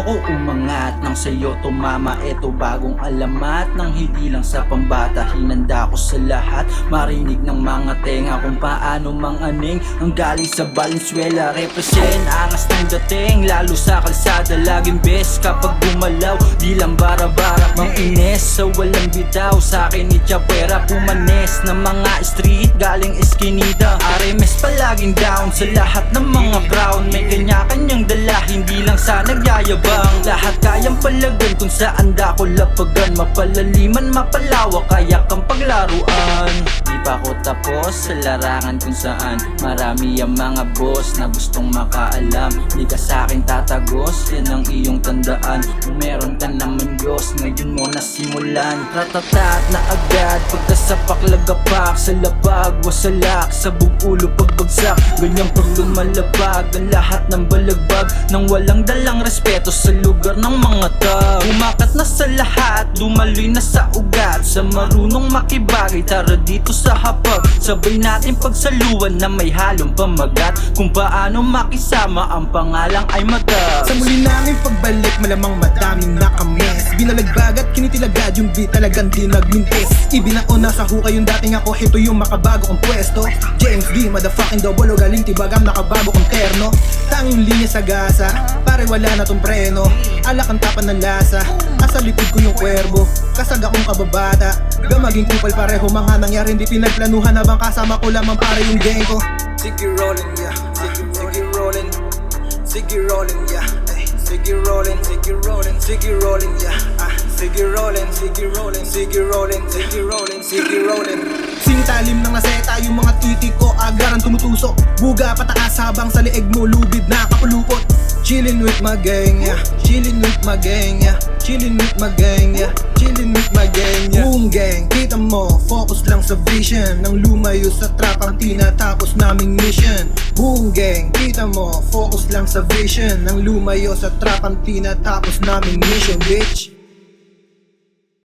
ko umangat nang sa'yo tumama. Eto bagong alamat ng hindi lang sa pambata. Hinanda ko sa lahat, marinig ng mga tenga kung paano manganing ang galing sa Valenzuela. Represent angas ng dating, lalo sa kalsada. Laging best kapag gumalaw, di lang bara-bara. Mang ines sa walang bitaw, sa akin itchapera. Pumanes ng mga street, galing eskinita. RMS palaging down sa lahat ng mga brown. May kanya-kanyang dala, hindi lang sa nagyayabang. Lahat kayang palagan kung saan dako lapagan. Mapalaliman, mapalawak, kaya kang paglaruan. Di pa ako tapos sa larangan kung saan marami ang mga boss na gustong makaalam. Di ka sa'kin tatagos, yan ang iyong tandaan. Kung meron ka naman Diyos, ngayon mo nasimulan. Ratatat na agad, pagkasapak lagapak. Sa labag, wasalak, sabog ulo pagbagsak. Ganyan pag lumalabag ang lahat ng balagbag, nang walang dalang respeto sa lugar ng mga tao. Umakat na sa lahat, dumaloy na sa ugat. Sa marunong makibagay, tara dito sa hapag. Sabay natin pagsaluan na may halong pamagat. Kung paano makisama ang pangalang ay mata. Sa muli namin pagbalik, malamang madaming nakames. Binalagbag at kinitilagad yung beat, talagang di nagmintis. Ibinaon na sa hukay yung dating ako, ito yung makabago kong pwesto. James D, motherfucking double o galing tibagam, nakabago kong terno. Tanging linya sa gasa, pare wala na tong preno. Alak ang tapan ng lasa, asa likod ko yung kwerbo. Kasag akong kababata, gamaging kupal pareho. Mga nangyari hindi pinagplanuhan, habang kasama ko lamang pare yung gang ko. Sige rolling, yeah. Sige rolling. Sige rolling, yeah. Sige rolling, sige rolling, sige rolling, yeah. Sige rolling, sige rolling, sige rolling, sige rolling, sige rolling. Sinitalim ng naseta yung mga titik ko, agaran tumutusok. Buga pataas habang sa leeg mo lubid na kapulupot. Chillin' with my gang, yeah. Chillin' with my gang, yeah. Chillin' with my gang, yeah. Chillin' with my gang, yeah. Boom gang, kita mo, focus lang sa vision. Nang lumayo sa trap ang tinatapos naming mission. Boom gang, kita mo, focus lang sa vision. Nang lumayo sa trap ang tinatapos naming mission, bitch.